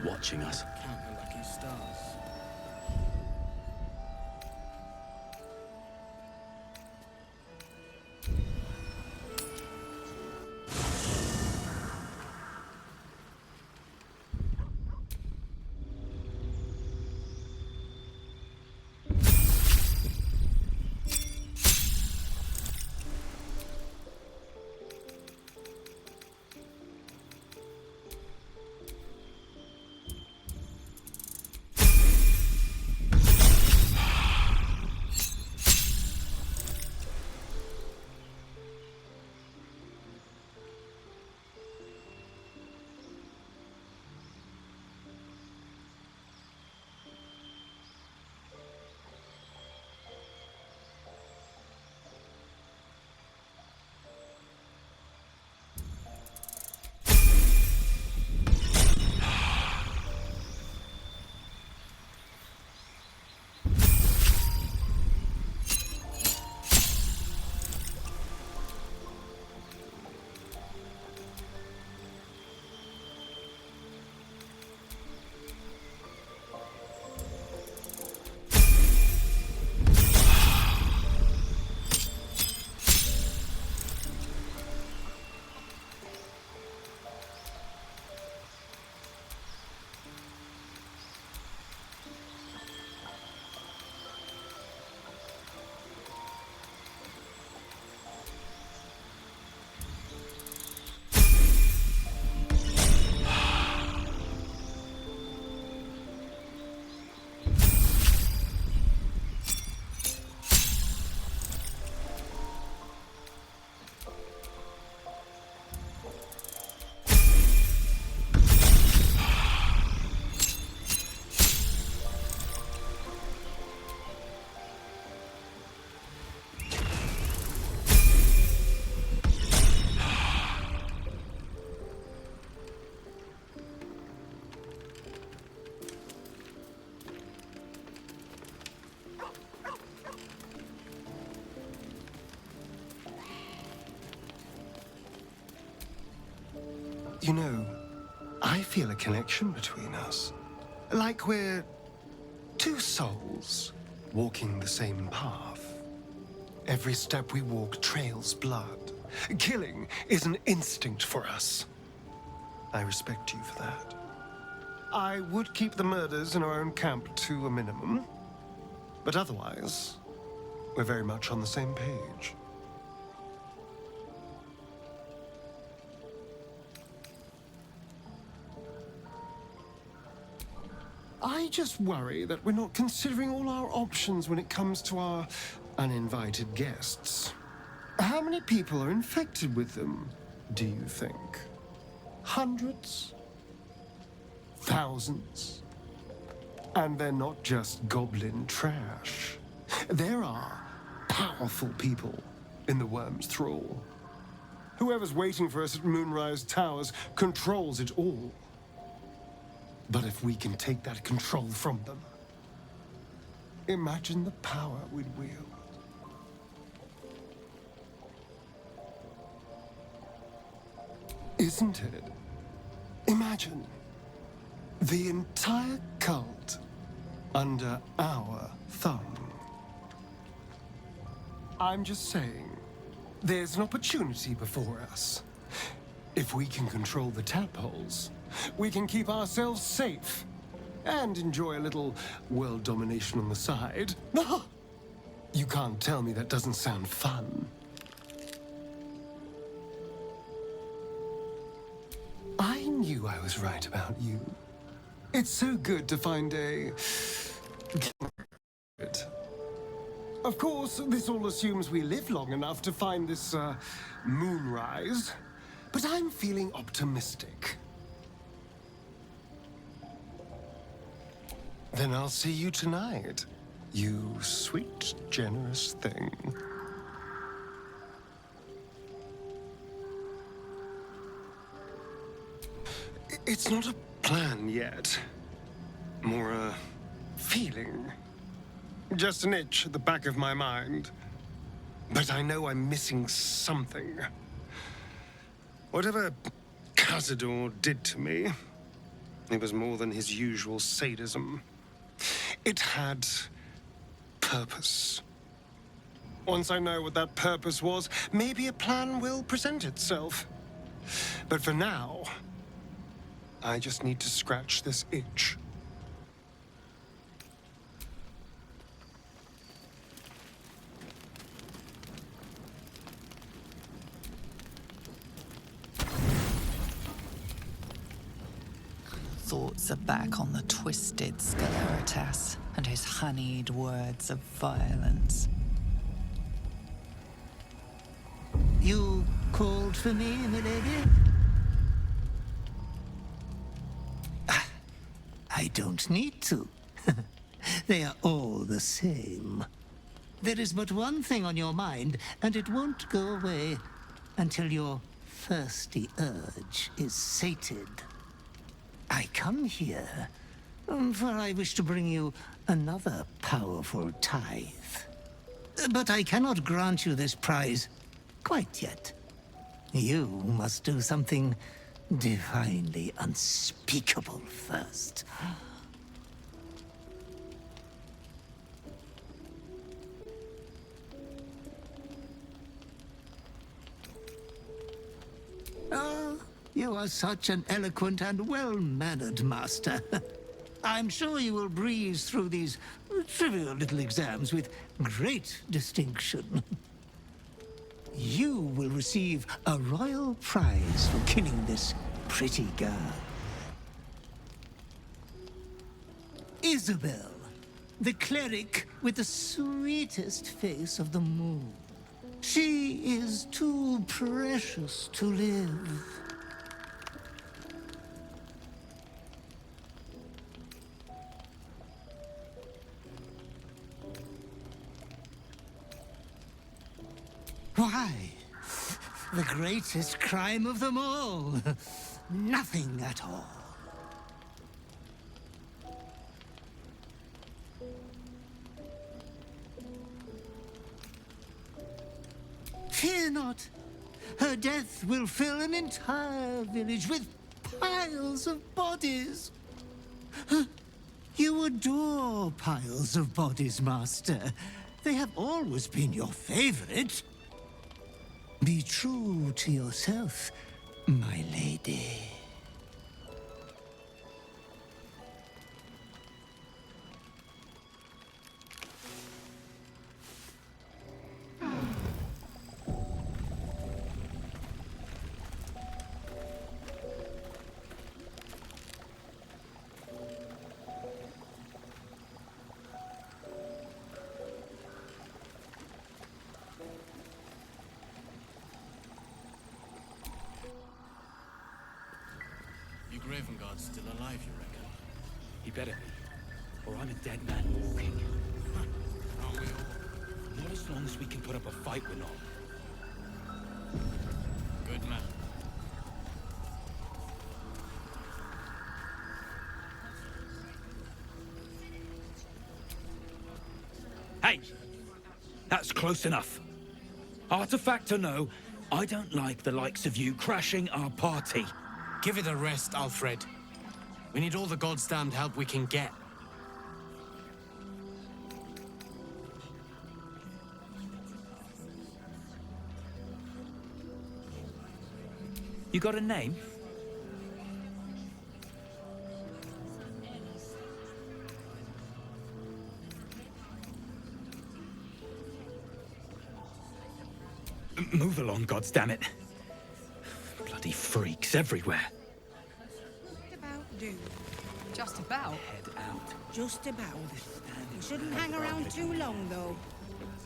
watching us. Count the lucky stars. You know, I feel a connection between us. Like we're two souls walking the same path. Every step we walk trails blood. Killing is an instinct for us. I respect you for that. I would keep the murders in our own camp to a minimum. But otherwise, we're very much on the same page. I just worry that we're not considering all our options when it comes to our uninvited guests. How many people are infected with them, do you think? Hundreds? Thousands? And they're not just goblin trash. There are powerful people in the worm's thrall. Whoever's waiting for us at Moonrise Towers controls it all. But if we can take that control from them, imagine the power we'd wield. Isn't it? Imagine the entire cult under our thumb. I'm just saying, there's an opportunity before us. If we can control the tadpoles, we can keep ourselves safe and enjoy a little world domination on the side. You can't tell me that doesn't sound fun. I knew I was right about you. It's so good to find a... Of course, this all assumes we live long enough to find this, moonrise. But I'm feeling optimistic. Then I'll see you tonight, you sweet, generous thing. It's not a plan yet. More a feeling. Just an itch at the back of my mind. But I know I'm missing something. Whatever Cazador did to me, It was more than his usual sadism. It had purpose. Once I know what that purpose was, maybe a plan will present itself. But for now, I just need to scratch this itch. Thoughts are back on the twisted Scaleritas and his honeyed words of violence. You called for me, milady? I don't need to. They are all the same. There is but one thing on your mind, and it won't go away until your thirsty urge is sated. I come here, for I wish to bring you another powerful tithe. But I cannot grant you this prize quite yet. You must do something divinely unspeakable first. Oh, you are such an eloquent and well-mannered master. I'm sure you will breeze through these trivial little exams with great distinction. You will receive a royal prize for killing this pretty girl. Isabel, the cleric with the sweetest face of the moon. She is too precious to live. Why? The greatest crime of them all. Nothing at all. Fear not. Her death will fill an entire village with piles of bodies. You adore piles of bodies, Master. They have always been your favorite. Be true to yourself, my lady. You Graven Guard's still alive, you reckon? He better be, or I'm a dead man walking. Aren't we all? Not as long as we can put up a fight, we're not. Good man. Hey! That's close enough. Artifact or no, I don't like the likes of you crashing our party. Give it a rest, Alfred. We need all the god's damned help we can get. You got a name? Move along, goddammit. Bloody freaks everywhere. Just about do. Just about. Head out. Just about. You shouldn't hang around too long, though.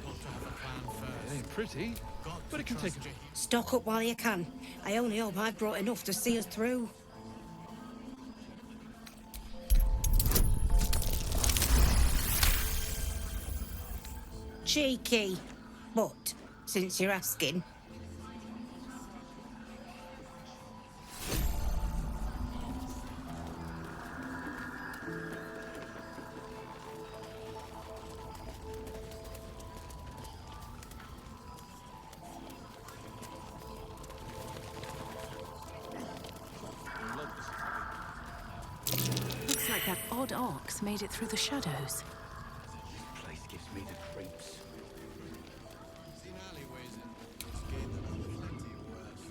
Got to have a plan first. It ain't pretty, Got but to it can take trust you. Stock up while you can. I only hope I've brought enough to see us through. Cheeky. But, since you're asking, that odd ox made it through the shadows. This place gives me the creeps. Seen alleyways in this game that are plenty worse.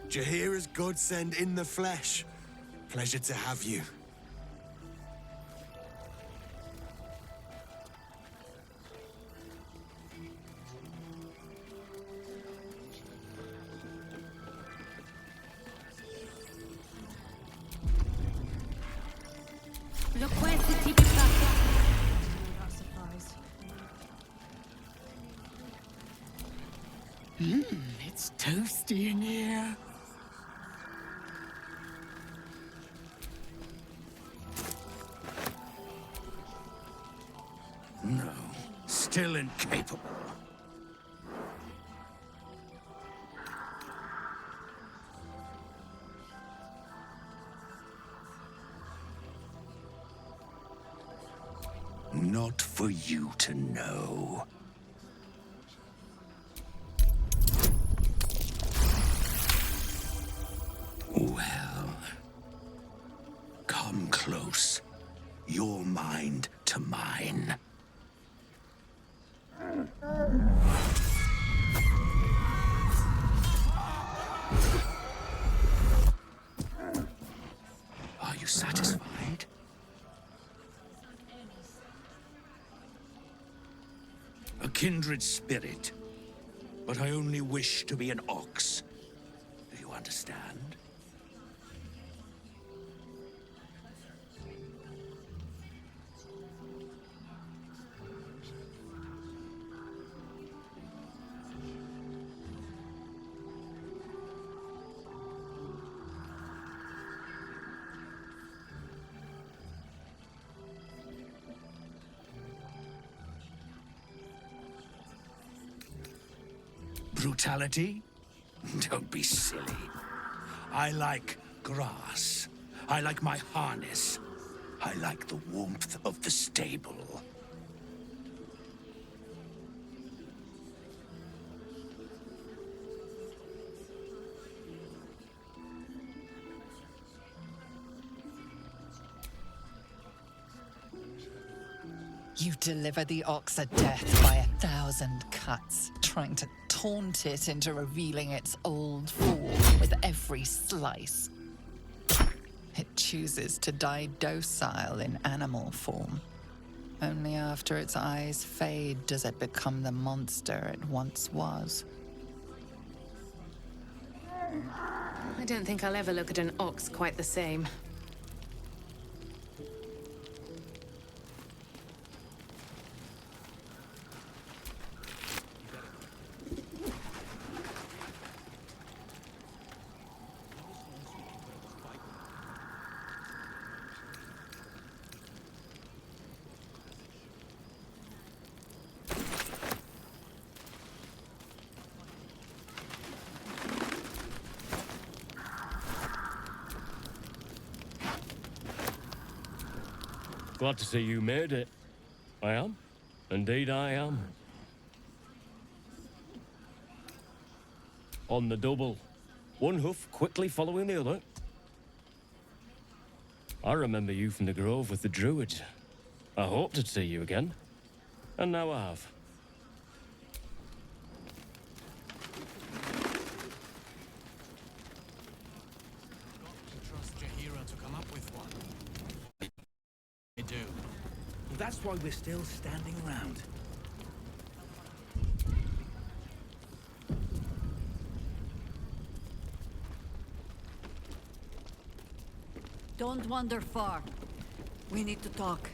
Jahira's godsend in the flesh. Pleasure to have you. Look where's the tipi plaza. Not surprised. It's toasty in here. No, still incapable. Not for you to know. Well, come close. Your mind to mine. Are you satisfied? A kindred spirit, but I only wish to be an ox. Do you understand? Brutality? Don't be silly. I like grass. I like my harness. I like the warmth of the stable. You deliver the ox a death by 1,000 cuts, trying to taunt it into revealing its old form with every slice. It chooses to die docile in animal form. Only after its eyes fade does it become the monster it once was. I don't think I'll ever look at an ox quite the same. Glad to see you made it. I am. Indeed I am. On the double. One hoof quickly following the other. I remember you from the grove with the druids. I hoped to see you again. And now I have. Trust Jahira to come up with one. I do. That's why we're still standing around. Don't wander far. We need to talk.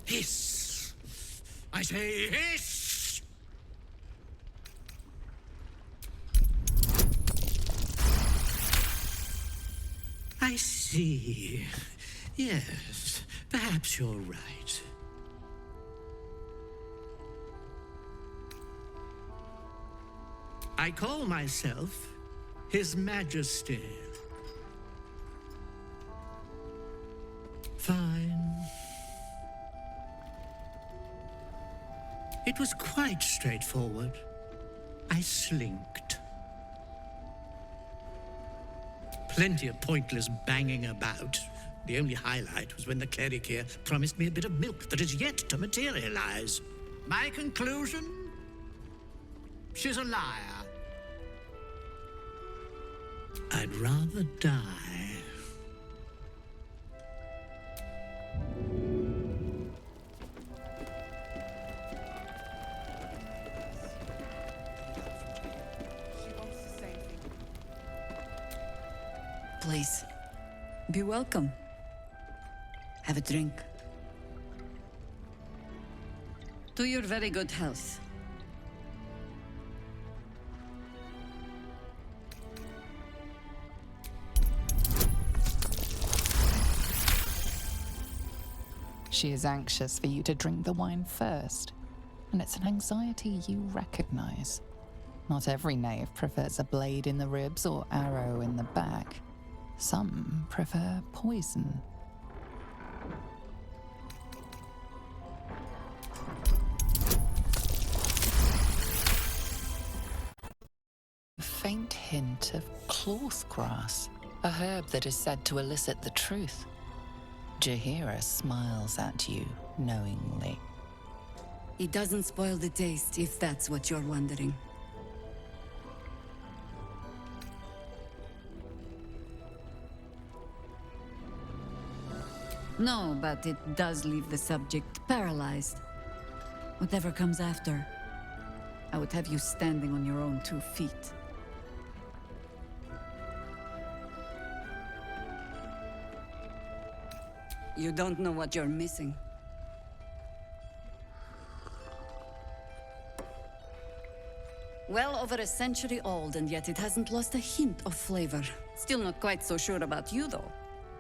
Hiss! I say hiss! I see. Yes, Perhaps you're right. I call myself His Majesty. Fine. It was quite straightforward. I slinked. Plenty of pointless banging about. The only highlight was when the cleric here promised me a bit of milk that is yet to materialize. My conclusion? She's a liar. I'd rather die. Please, be welcome. Have a drink. To your very good health. She is anxious for you to drink the wine first, and it's an anxiety you recognize. Not every knave prefers a blade in the ribs or arrow in the back. Some prefer poison. A faint hint of cloth grass, a herb that is said to elicit the truth. Jahira smiles at you knowingly. It doesn't spoil the taste, if that's what you're wondering. No, but it does leave the subject paralyzed. Whatever comes after, I would have you standing on your own 2 feet. You don't know what you're missing. Well over a century old, and yet it hasn't lost a hint of flavor. Still not quite so sure about you, though.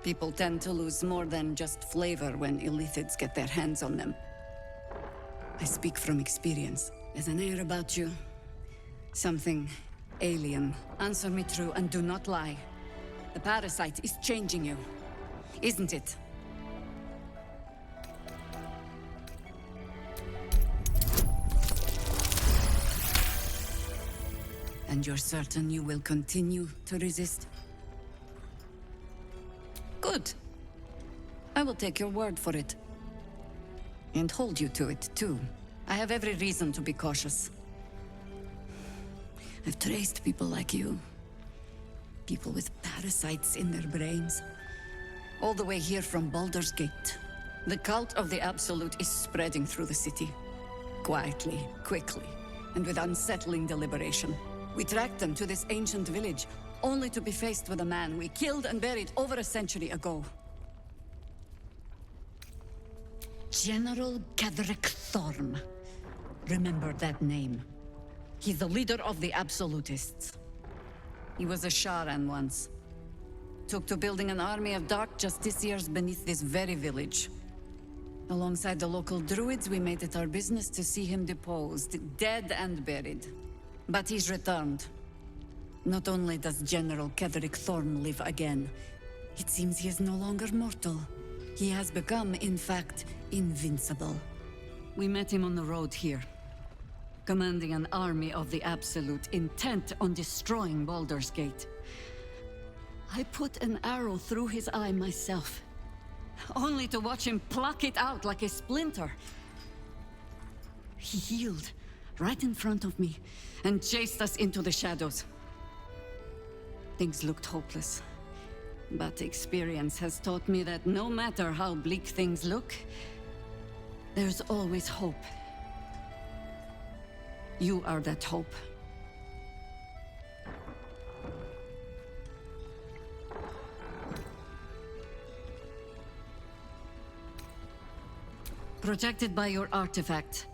People tend to lose more than just flavor when illithids get their hands on them. I speak from experience. There's an air about you. Something alien. Answer me true and do not lie. The parasite is changing you, isn't it? And you're certain you will continue to resist? Good. I will take your word for it. And hold you to it, too. I have every reason to be cautious. I've traced people like you. People with parasites in their brains. All the way here from Baldur's Gate. The cult of the Absolute is spreading through the city. Quietly, quickly, and with unsettling deliberation. We tracked them to this ancient village, only to be faced with a man we killed and buried over a century ago. General Ketheric Thorm. Remember that name. He's the leader of the Absolutists. He was a Sharan once. Took to building an army of dark justiciars beneath this very village. Alongside the local druids, we made it our business to see him deposed, dead and buried. But he's returned. Not only does General Ketheric Thorm live again, it seems he is no longer mortal. He has become, in fact, invincible. We met him on the road here, commanding an army of the Absolute, intent on destroying Baldur's Gate. I put an arrow through his eye myself, only to watch him pluck it out like a splinter. He healed right in front of me and chased us into the shadows. Things looked hopeless, but experience has taught me that no matter how bleak things look, there's always hope. You are that hope. Protected by your artifact,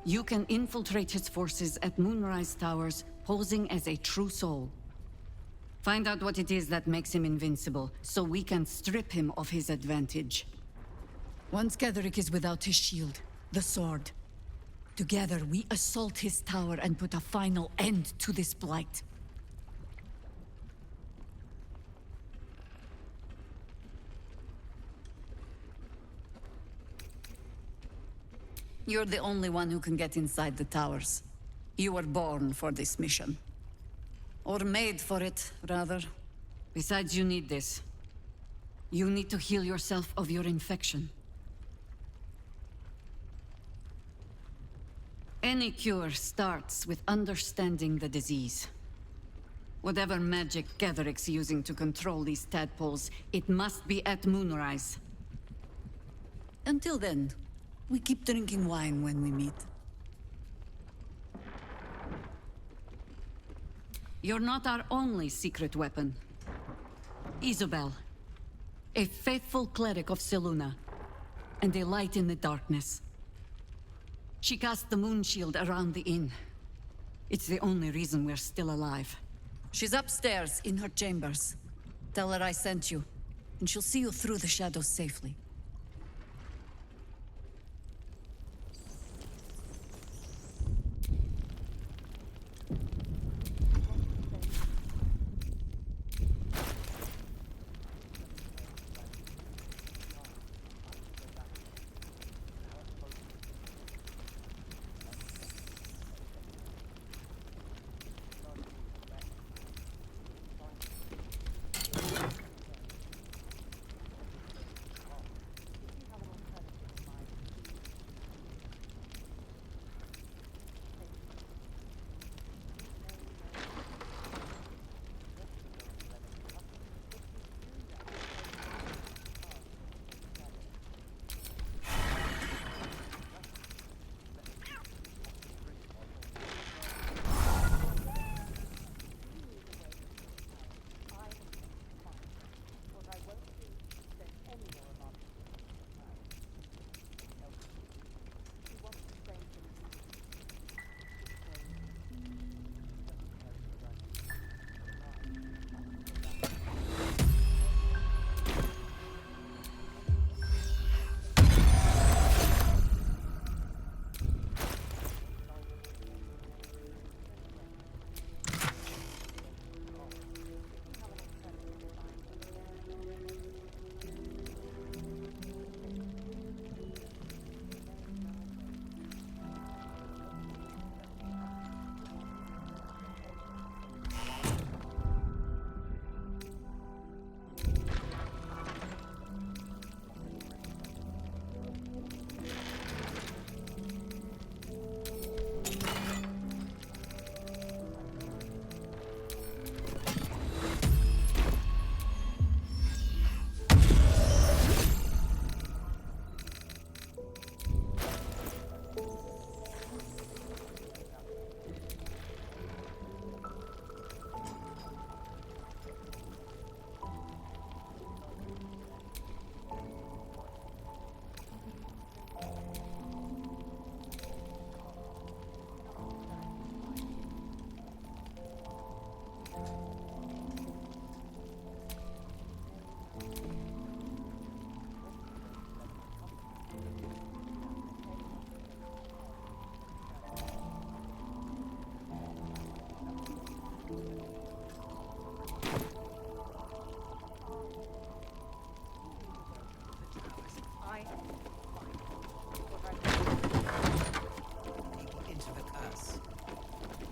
you can infiltrate his forces at Moonrise Towers, posing as a true soul. Find out what it is that makes him invincible, so we can strip him of his advantage. Once Ketheric is without his shield, the sword, together we assault his tower and put a final end to this blight. You're the only one who can get inside the towers. You were born for this mission. Or made for it, rather. Besides, you need this. You need to heal yourself of your infection. Any cure starts with understanding the disease. Whatever magic Getheric's using to control these tadpoles, it must be at moonrise. Until then, we keep drinking wine when we meet. You're not our only secret weapon. Isabel, a faithful cleric of Selûne, and a light in the darkness. She cast the moon shield around the inn. It's the only reason we're still alive. She's upstairs in her chambers. Tell her I sent you, and she'll see you through the shadows safely.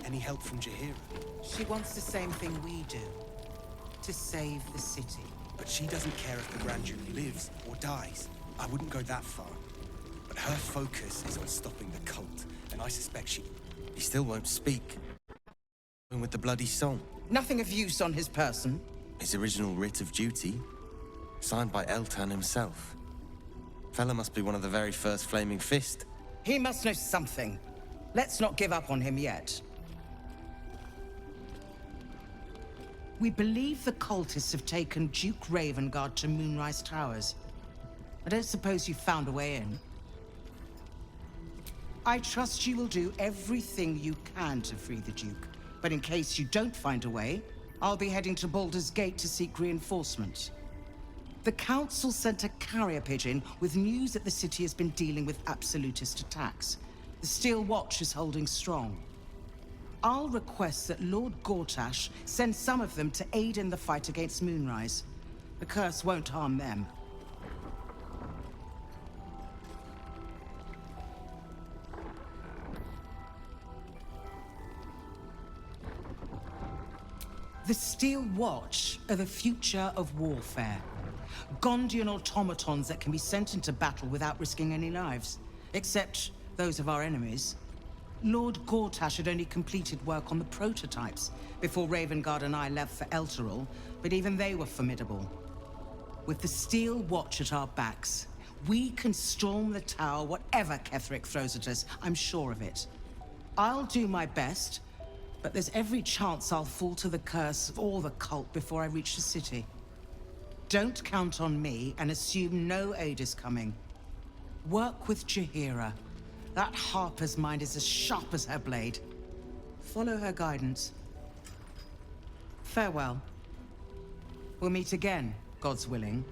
Any help from Jaheira? She wants the same thing we do. To save the city. But she doesn't care if the Grand Duke lives or dies. I wouldn't go that far. But her focus is on stopping the cult, and I suspect she... He still won't speak. With the bloody song. Nothing of use on his person. His original writ of duty, signed by Eltan himself. Fella must be one of the very first Flaming Fist. He must know something. Let's not give up on him yet. We believe the cultists have taken Duke Ravengard to Moonrise Towers. I don't suppose you found a way in. I trust you will do everything you can to free the Duke. But in case you don't find a way, I'll be heading to Baldur's Gate to seek reinforcements. The Council sent a carrier pigeon with news that the city has been dealing with absolutist attacks. The Steel Watch is holding strong. I'll request that Lord Gortash send some of them to aid in the fight against Moonrise. The curse won't harm them. The Steel Watch are the future of warfare. Gondian automatons that can be sent into battle without risking any lives. Except those of our enemies. Lord Gortash had only completed work on the prototypes before Ravengard and I left for Elturel, but even they were formidable. With the Steel Watch at our backs, we can storm the tower whatever Ketheric throws at us, I'm sure of it. I'll do my best, but there's every chance I'll fall to the curse or the cult before I reach the city. Don't count on me and assume no aid is coming. Work with Jaheira. That Harper's mind is as sharp as her blade. Follow her guidance. Farewell. We'll meet again, God's willing.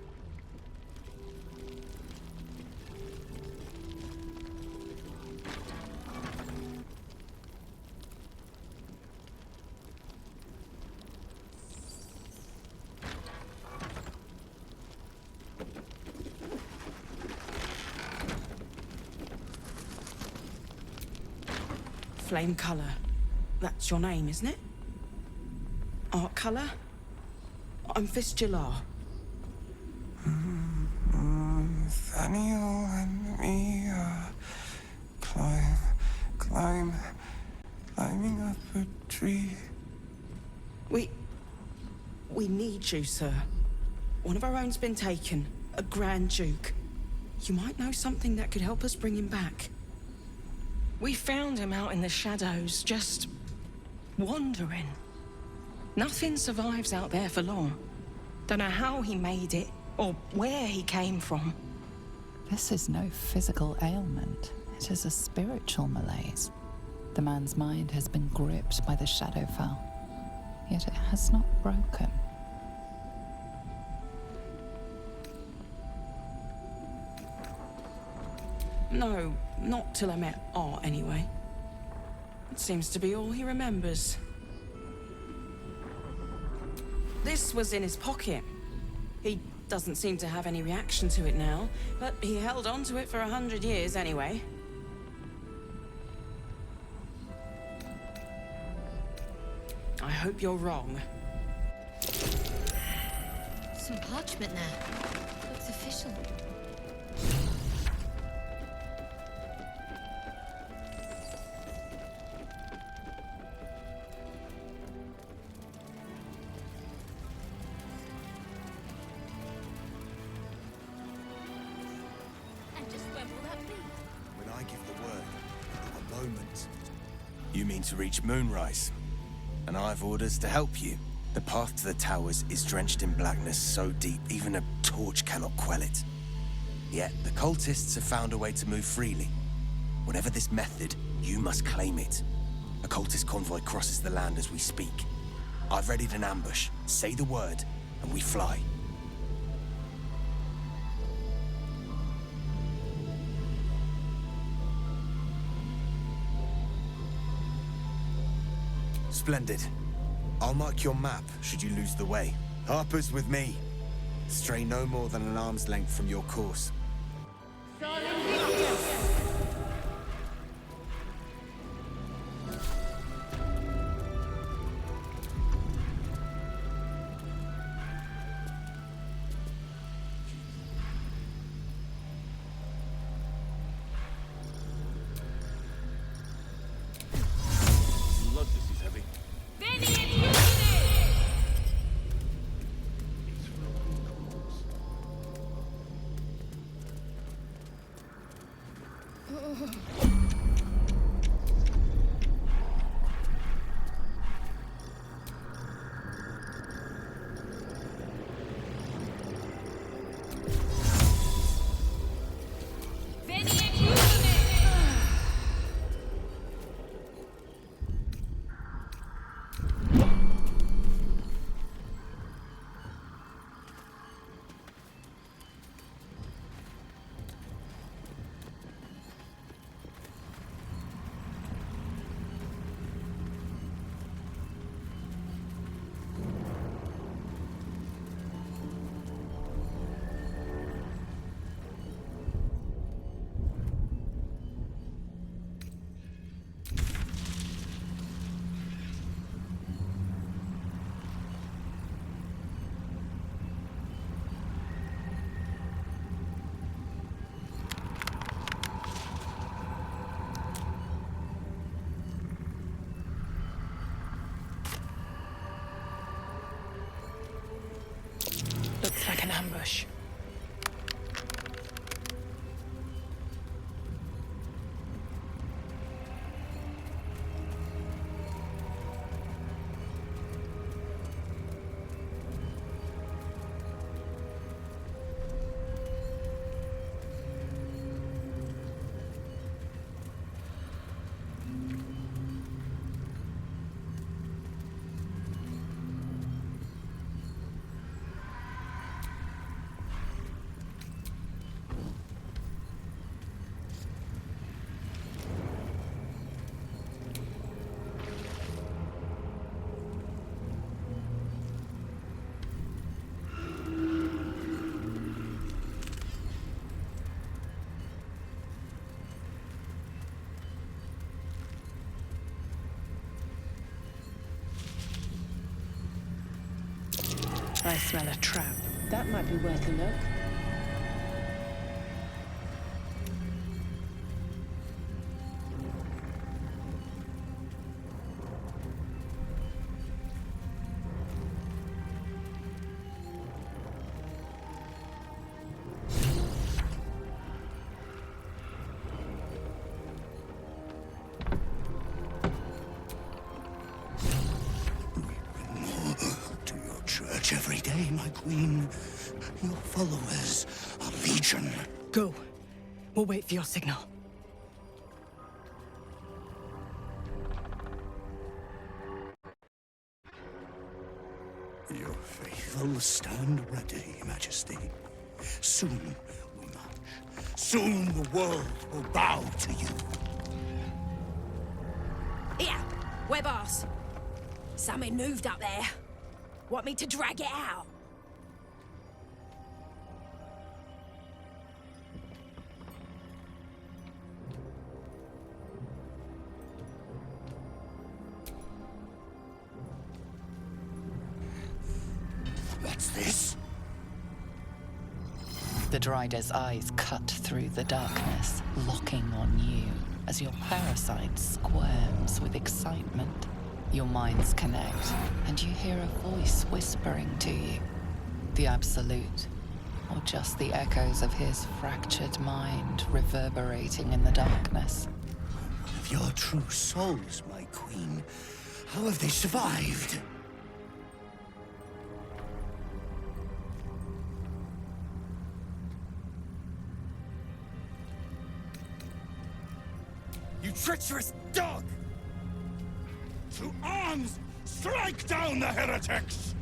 Flame Colour. That's your name, isn't it? Art Colour? I'm Fistula. Nathaniel and me climbing up a tree. We need you, sir. One of our own's been taken. A Grand Duke. You might know something that could help us bring him back. We found him out in the shadows, just wandering. Nothing survives out there for long. Don't know how he made it, or where he came from. This is no physical ailment. It is a spiritual malaise. The man's mind has been gripped by the Shadowfell, yet it has not broken. No, not till I met Art, anyway. It seems to be all he remembers. This was in his pocket. He doesn't seem to have any reaction to it now, but he held on to it for 100 years anyway. I hope you're wrong. Some parchment there. Looks official. When I give the word, a moment. You mean to reach Moonrise? And I've orders to help you. The path to the towers is drenched in blackness so deep, even a torch cannot quell it. Yet, the cultists have found a way to move freely. Whatever this method, you must claim it. A cultist convoy crosses the land as we speak. I've readied an ambush. Say the word, and we fly. Splendid. I'll mark your map should you lose the way. Harper's with me. Stray no more than an arm's length from your course. I smell a trap. That might be worth a look. To your church every day, my queen. Your followers are legion. Go. We'll wait for your signal. Your faithful stand ready, Majesty. Soon we march. Soon the world will bow to you. Here, we're boss. Something moved up there. Want me to drag it out? What's this? The Drider's eyes cut through the darkness, locking on you as your parasite squirms with excitement. Your minds connect, and you hear a voice whispering to you. The Absolute, or just the echoes of his fractured mind reverberating in the darkness. One of your true souls, my queen. How have they survived? You treacherous dog! To arms! Strike down the heretics!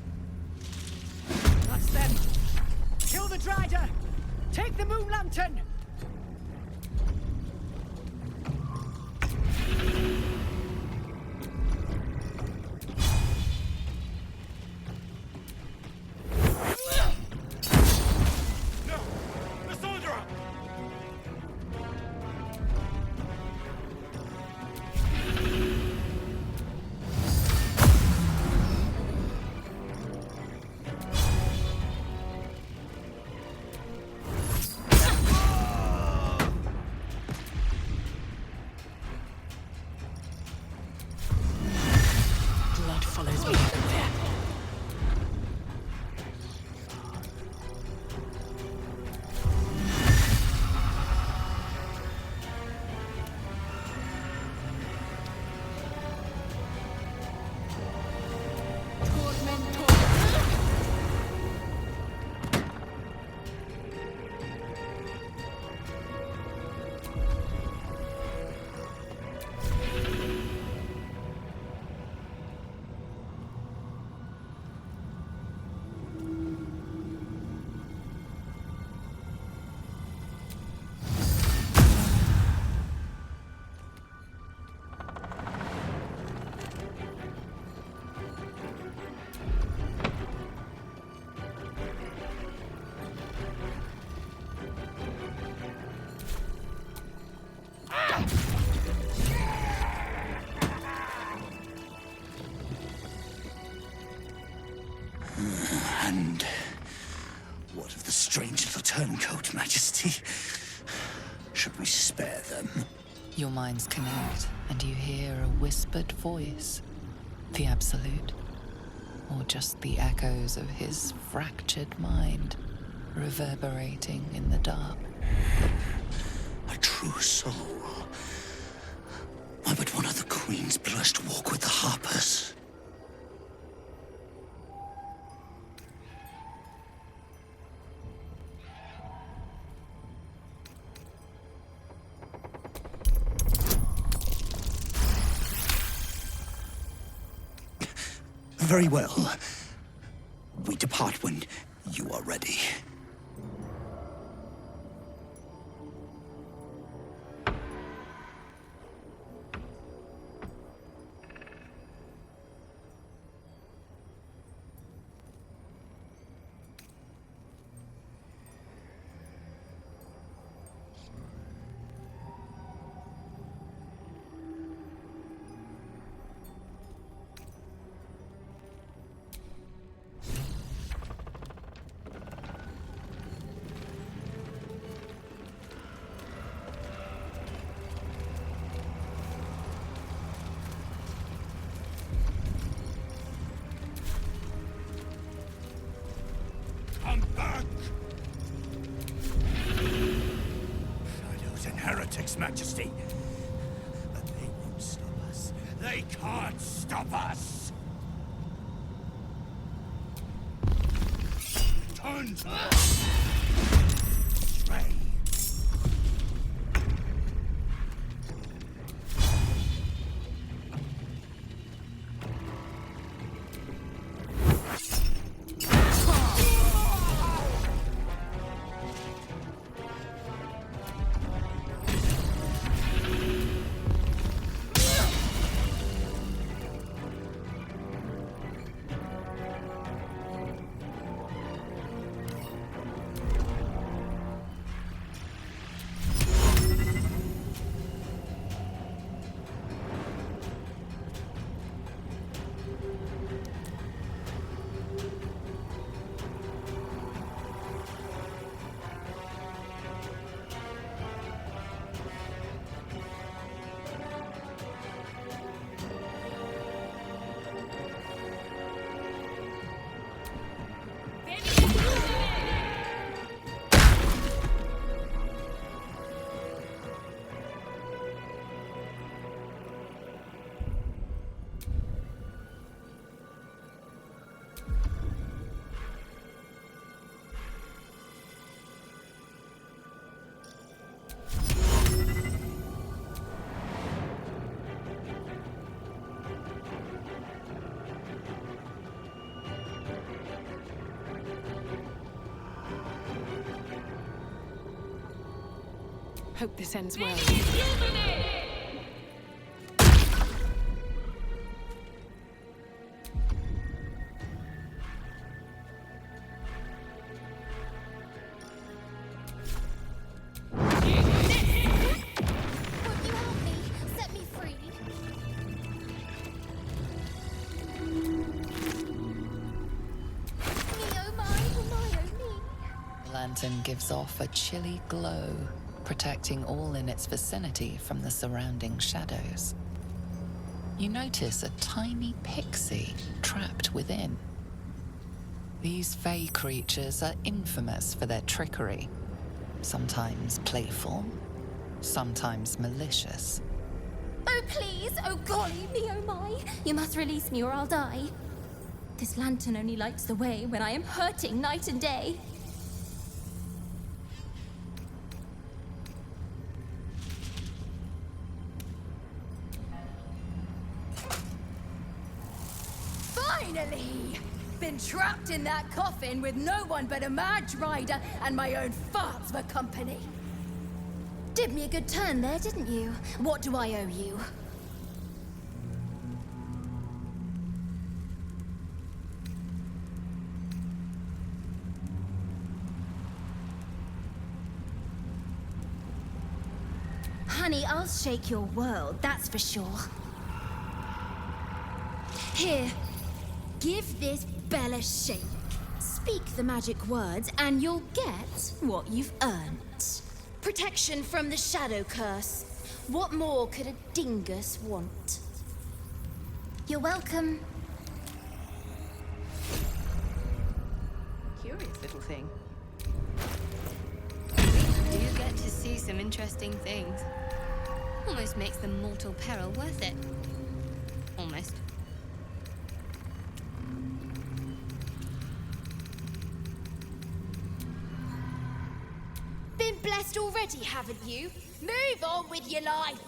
That's them. Kill the Drider! Take the Moon Lantern! No! The soldier! Blood follows me everywhere. And what of the strange little turncoat, Majesty? Should we spare them? Your minds connect, and you hear a whispered voice. The Absolute, or just the echoes of his fractured mind reverberating in the dark. A true soul. Why would one of the Queen's blush walk with the Harpers? Very well. We depart when you are ready. heretics, Majesty. But they won't stop us. They can't stop us! Turn to us! Stray. Hope this ends well. The lantern gives off a chilly glow, protecting all in its vicinity from the surrounding shadows. You notice a tiny pixie trapped within. These fey creatures are infamous for their trickery, sometimes playful, sometimes malicious. Oh, please! Oh, golly me, oh my! You must release me or I'll die. This lantern only lights the way when I am hurting night and day. Finally! Been trapped in that coffin with no one but a mad rider and my own farts for company. Did me a good turn there, didn't you? What do I owe you? Honey, I'll shake your world, that's for sure. Here, give this bell a shake. Speak the magic words and you'll get what you've earned. Protection from the shadow curse. What more could a dingus want? You're welcome. Curious little thing. We do get to see some interesting things. Almost makes the mortal peril worth it. Almost. Been blessed already, haven't you? Move on with your life.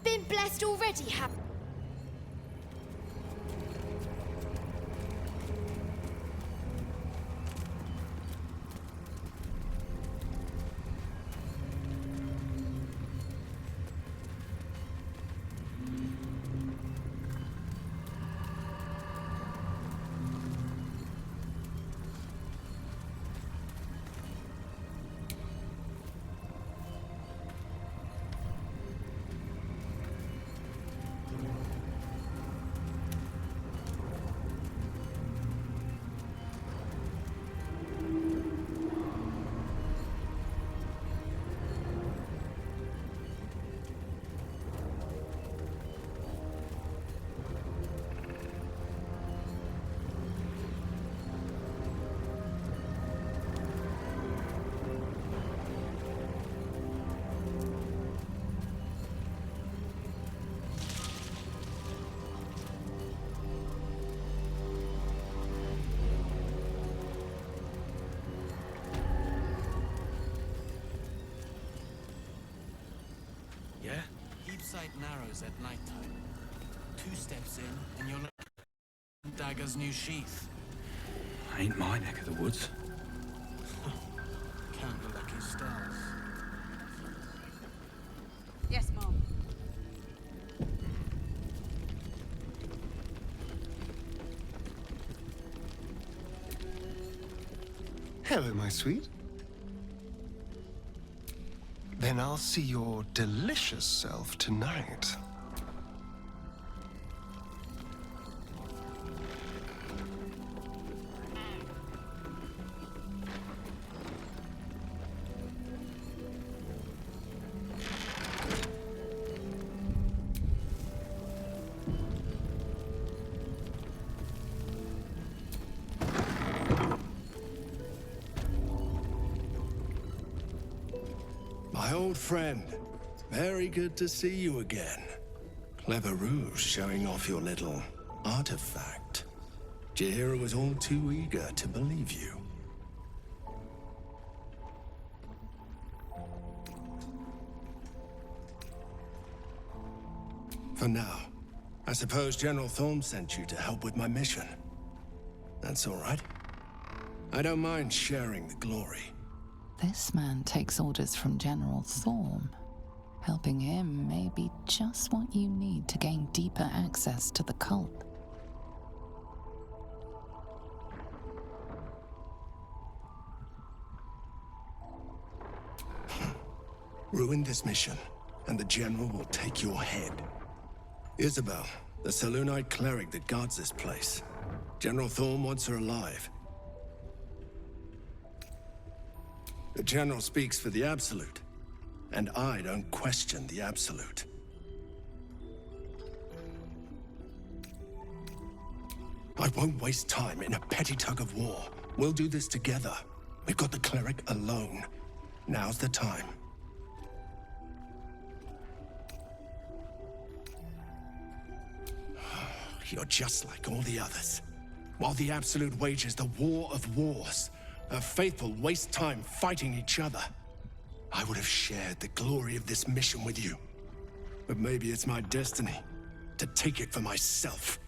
Been blessed already, haven't you? sight narrows at nighttime. 2 steps in, and you're in Dagger's new sheath. Ain't my neck of the woods. Count your lucky stars. Yes, Mom. Hello, my sweet. Then I'll see your delicious self tonight. My old friend. Very good to see you again. Clever ruse showing off your little artifact. Jaheira was all too eager to believe you. For now, I suppose General Thorm sent you to help with my mission. That's all right. I don't mind sharing the glory. This man takes orders from General Thorm. Helping him may be just what you need to gain deeper access to the cult. Ruin this mission, and the General will take your head. Isabel, the Selûnite cleric that guards this place. General Thorm wants her alive. The General speaks for the Absolute, and I don't question the Absolute. I won't waste time in a petty tug of war. We'll do this together. We've got the cleric alone. Now's the time. You're just like all the others. While the Absolute wages the war of wars, her faithful waste time fighting each other. I would have shared the glory of this mission with you. But maybe it's my destiny to take it for myself.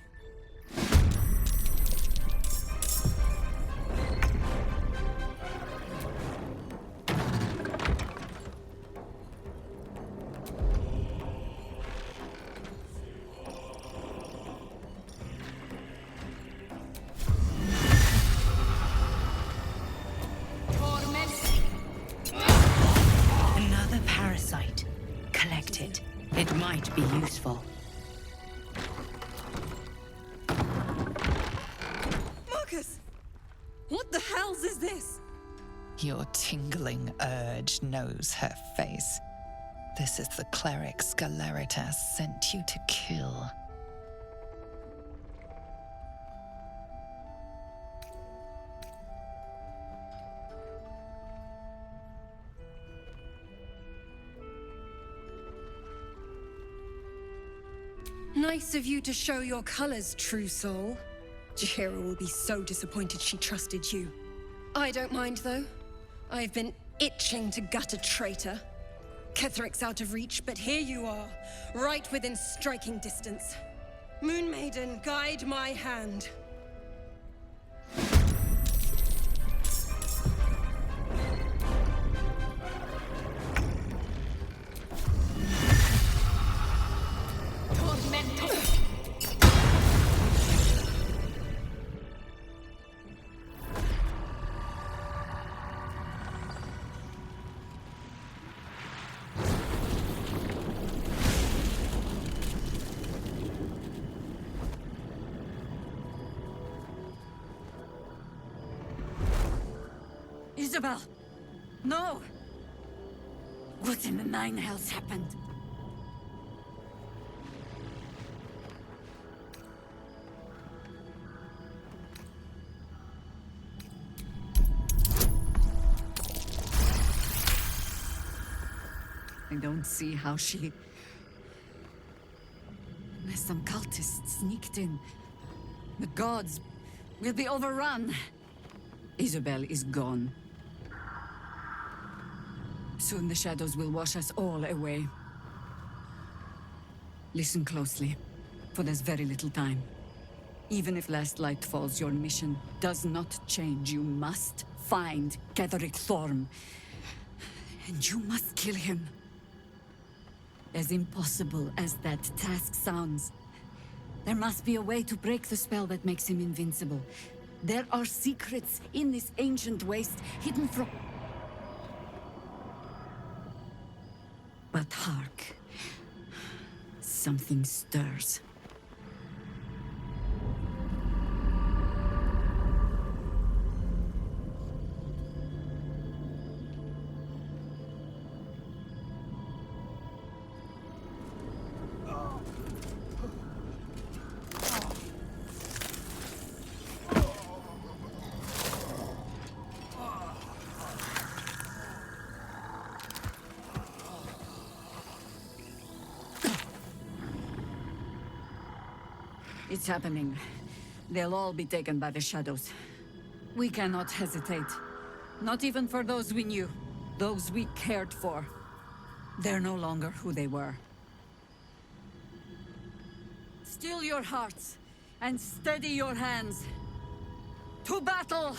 Another parasite. Collect it. It might be useful. Marcus! What the hells is this? Your tingling urge knows her face. This is the cleric Sceleritas sent you to kill. Nice of you to show your colors, true soul. Jaheira will be so disappointed she trusted you. I don't mind, though. I've been itching to gut a traitor. Ketheric's out of reach, but here you are, right within striking distance. Moon Maiden, guide my hand. Isabel! No! What in the nine hells happened? I don't see how she... Unless some cultists sneaked in. The gods will be overrun. Isabel is gone. Soon the shadows will wash us all away. Listen closely, for there's very little time. Even if last light falls, your mission does not change. You must find Ketheric Thorm. And you must kill him. As impossible as that task sounds, there must be a way to break the spell that makes him invincible. There are secrets in this ancient waste hidden from... But hark. Something stirs. It's happening. They'll all be taken by the shadows. We cannot hesitate. Not even for those we knew. Those we cared for. They're no longer who they were. Still your hearts, and steady your hands. To battle!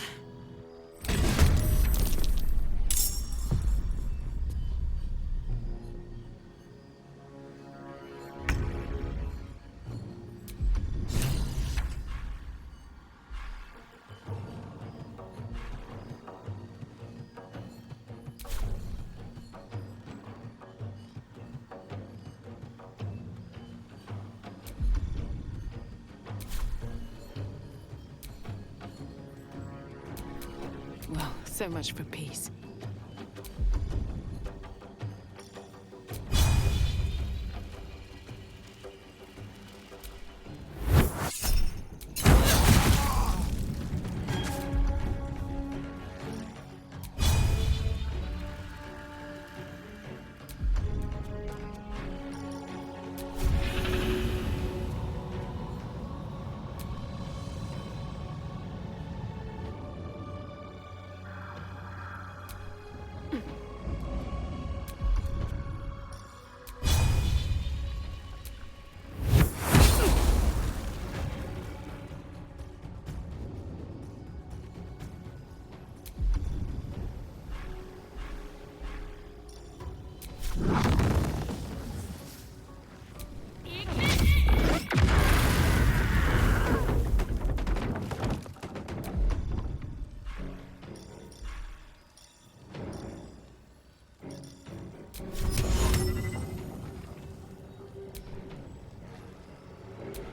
Well, so much for peace.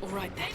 All right then.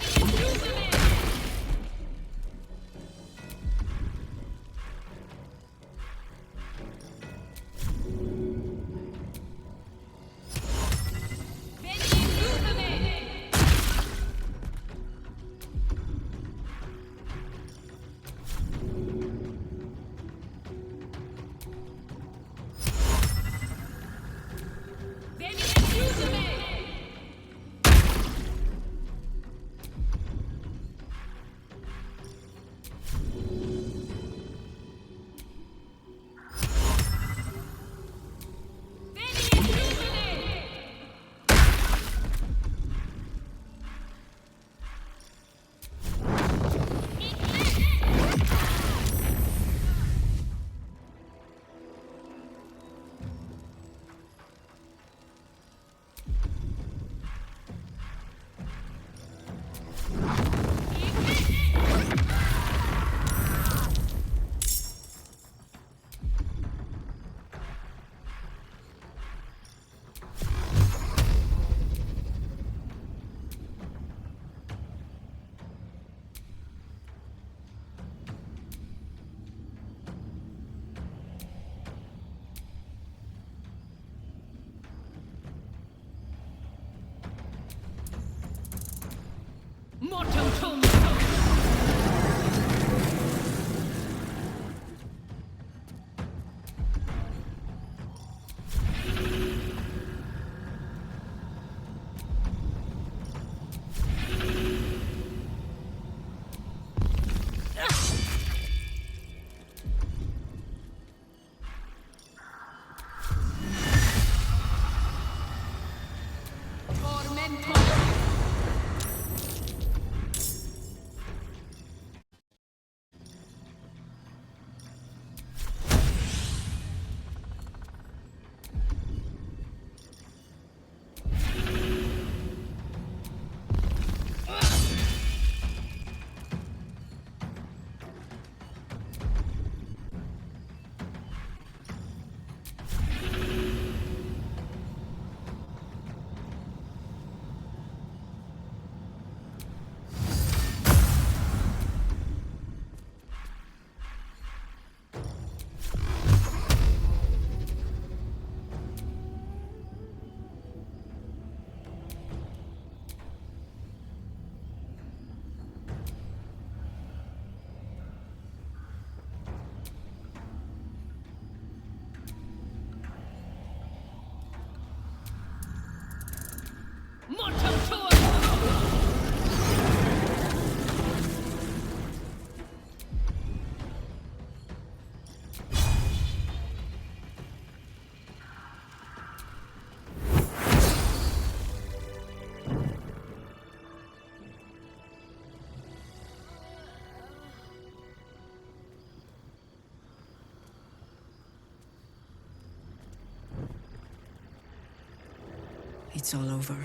It's all over.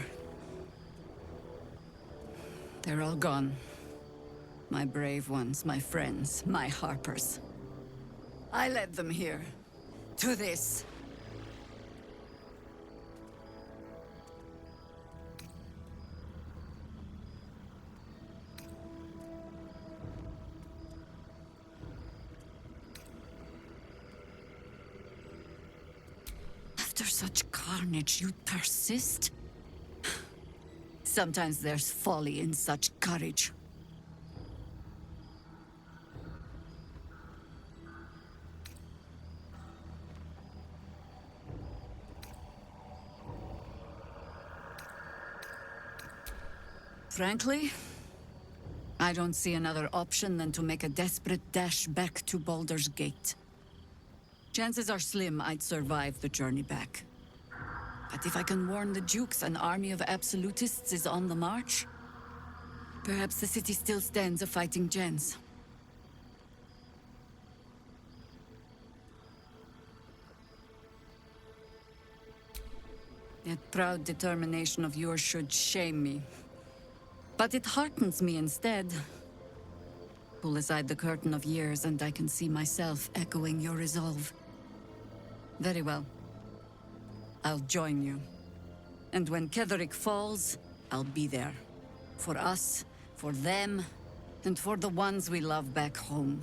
They're all gone. My brave ones, my friends, my Harpers. I led them here. To this. After such carnage, you persist? Sometimes there's folly in such courage. Frankly, I don't see another option than to make a desperate dash back to Baldur's Gate. Chances are slim I'd survive the journey back. But if I can warn the Dukes an army of absolutists is on the march, perhaps the city still stands a fighting chance. That proud determination of yours should shame me. But it heartens me instead. Pull aside the curtain of years and I can see myself echoing your resolve. Very well. I'll join you. And when Ketheric falls, I'll be there. For us, for them, and for the ones we love back home.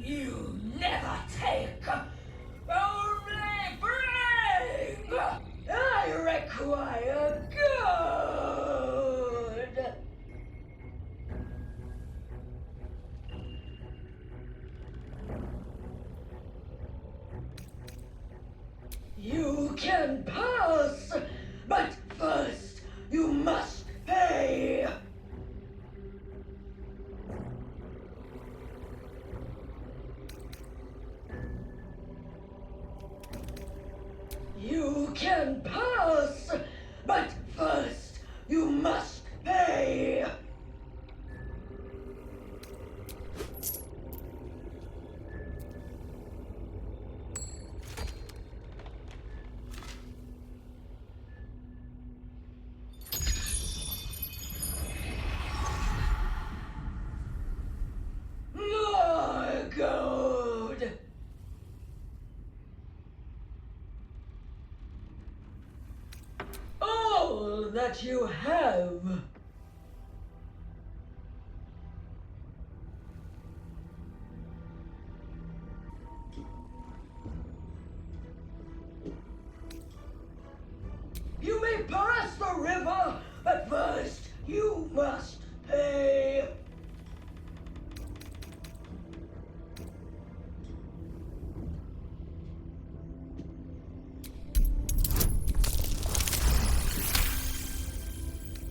You never take, only bring! I require good! You can pass, but first you must pay! You can pass, but first you must pay! More gold! All that you have! You may pass the river, but first you must pay!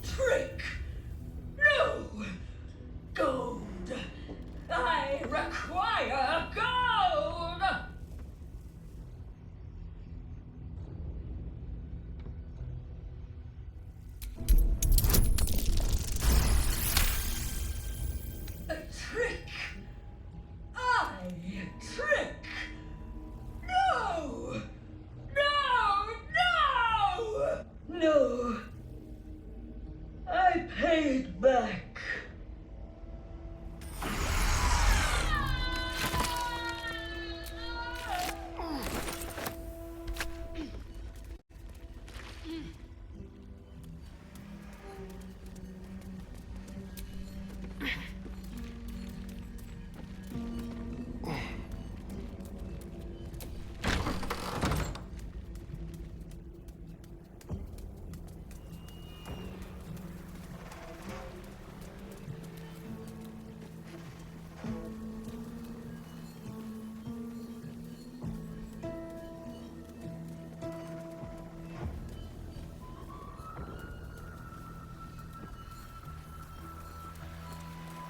Trick! No! Gold! I require gold! A trick! I trick! No! No! No! No! I paid back.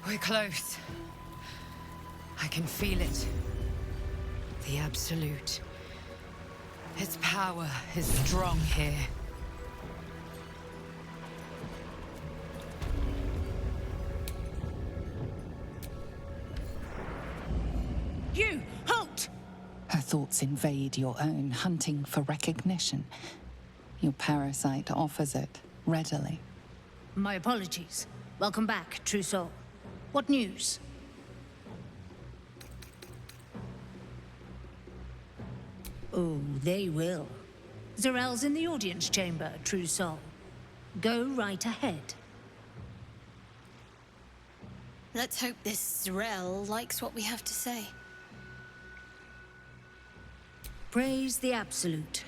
We're close. I can feel it. The Absolute. Its power is strong here. You! Halt! Her thoughts invade your own, hunting for recognition. Your parasite offers it readily. My apologies. Welcome back, True Soul. What news? Oh, they will. Zarel's in the audience chamber, True Soul. Go right ahead. Let's hope this Zarel likes what we have to say. Praise the Absolute.